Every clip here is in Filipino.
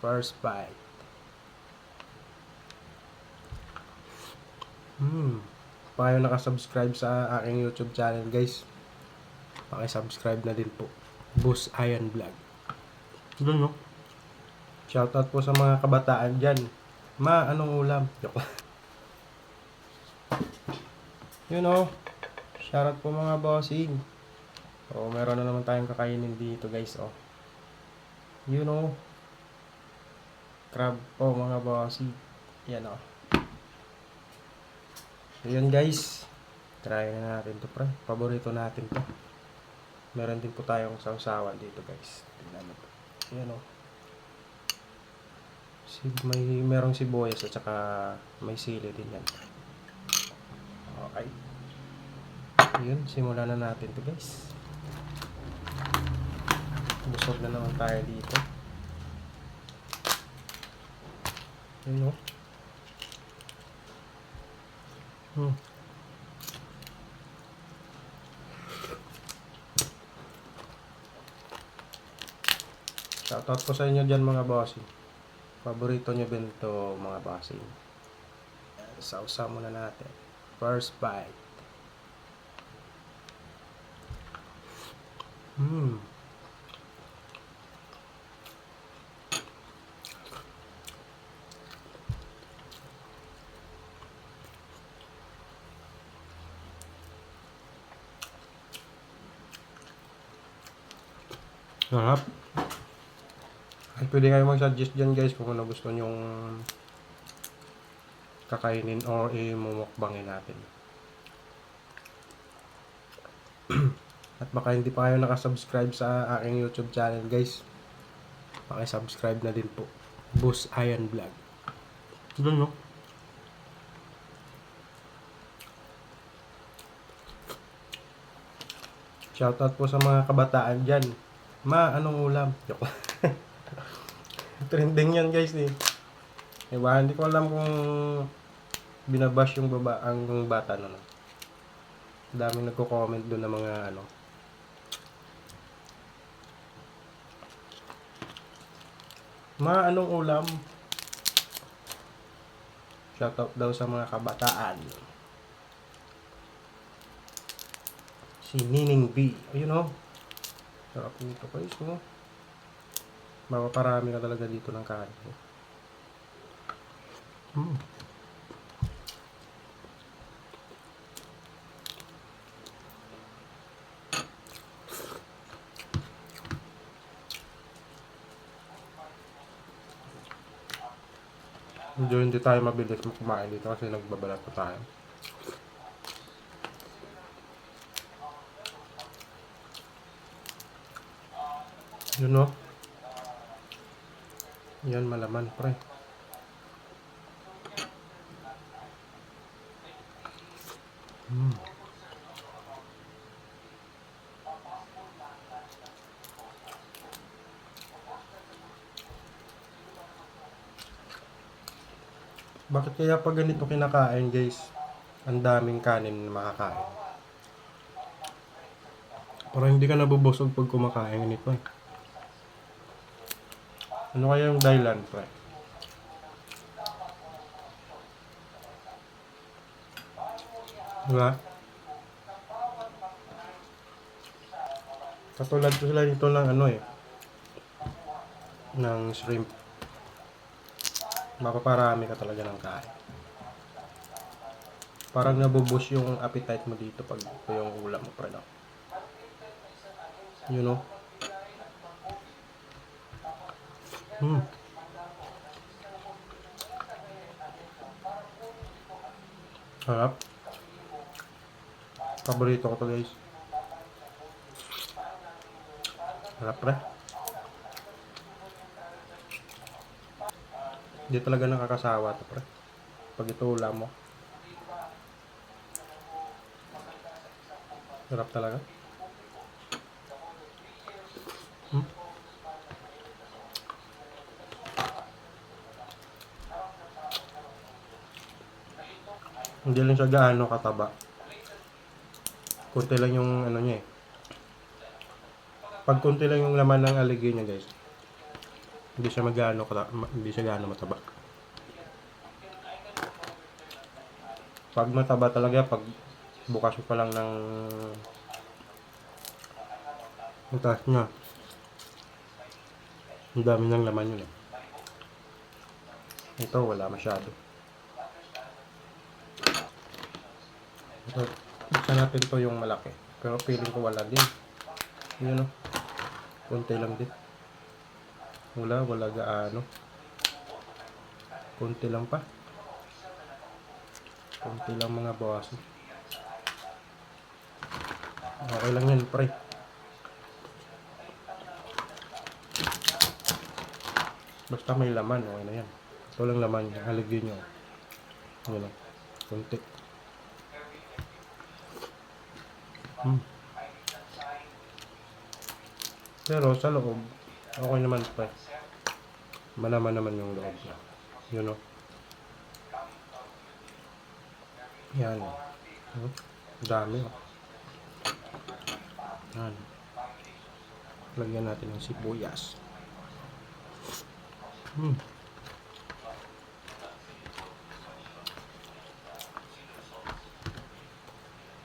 First bite. Pa kayo nakasubscribe sa aking YouTube channel, guys, paki-subscribe na din po. Boss Ian Vlog. Doon, no? Shoutout po sa mga kabataan dyan. Ma, anong ulam? Joke lang. You know, shoutout po mga bossing. So, meron na naman tayong kakainin dito, guys, oh. You know, crab po mga bossing. Yan, oh. Ayan, guys. Try na natin to, pre. Paborito natin to. Meron din po tayong sausawan dito, guys. Tingnan mo po. Ayan, oh. Merong sibuyas at saka may sili din yan. Okay. Yun, simulan na natin to, guys. Busog na naman tayo dito. Yun, oh. Shoutout po sa inyo dyan mga bossing. Paborito nyo din ito mga bossing. Sausa muna natin. First bite. Sarap. At pwede kayo mag-suggest dyan, guys, kung ano gusto nyong kakainin or i-mumukbangin natin. At baka hindi pa kayo nakasubscribe sa aking YouTube channel, guys, paki-subscribe na din po. Boss Ian Vlog. Doon, no? Shoutout po sa mga kabataan dyan. Ma, anong ulam? Joke lang. Trending yan, guys, eh. Diba? Hindi ko alam kung binabash yung ang bata na. Daming nagko-comment doon ng mga ano. Ma, anong ulam? Shoutout daw sa mga kabataan. Si Nining B. Ayun, oh. Sarap nito, guys, oh. Mapaparami ka talaga dito ng kanin. Medyo hindi tayo mabilis kumain dito kasi nagbabalat pa tayo. Yun, no? Yan, malaman, pre. Bakit kaya pag ganito kinakain, guys, ang daming kanin na makakain? Parang hindi ka nabubusog pag kumakain ganito, eh. Ano kaya yung dahilan, pre? Diba? Katulad ko sila dito ng ano, eh, ng shrimp. Mapaparami ka talaga ng kain. Parang nabubus yung appetite mo dito pag ito yung ulam mo, pre, no? You know? Harap. Paborito ko to, guys. Harap, pre. Hindi talaga nakakasawa to, pre. Pag ito ulam mo. Harap talaga. Hindi lang siya gaano kataba. Kunti lang yung ano niya, eh. Pag kunti lang yung laman ng aligay niya, guys, hindi siya gaano mataba. Pag mataba talaga, pag bukas mo pa lang ng taas niya, ang dami ng laman yun eh. Ito, wala masyado. Ito, buksan natin to yung malaki. Pero feeling ko wala din. Yun o. Konti lang din. Wala gaano. Konti lang pa. Konti lang mga boss. Okay lang yan, pre. Basta may laman, okay na yan. Ito lang laman niya, haligin nyo. Yun lang, konti. Pero sa loob, okay naman pa. Malaman naman yung loob niya. Yun o. Yan. Dami o. Yan. Lagyan natin ng sibuyas.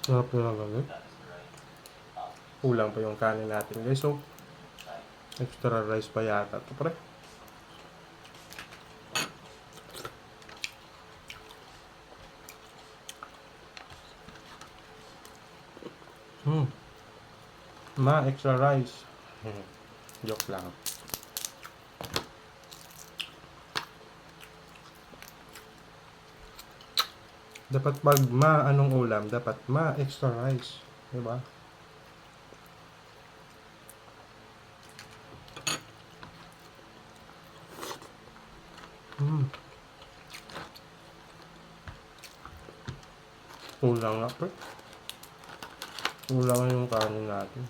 Sarap na lang. Kulang pa yung kanin natin guys. So, extra rice pa yata ito pre. Extra rice. Joke lang. Dapat pag anong ulam, dapat extra rice. Diba? Kulang nga pre. Kulang yung kanin natin.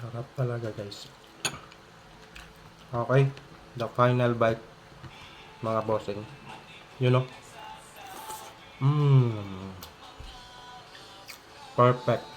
Sarap talaga guys. Okay. The final bite. Mga bossing. You know? Perfect.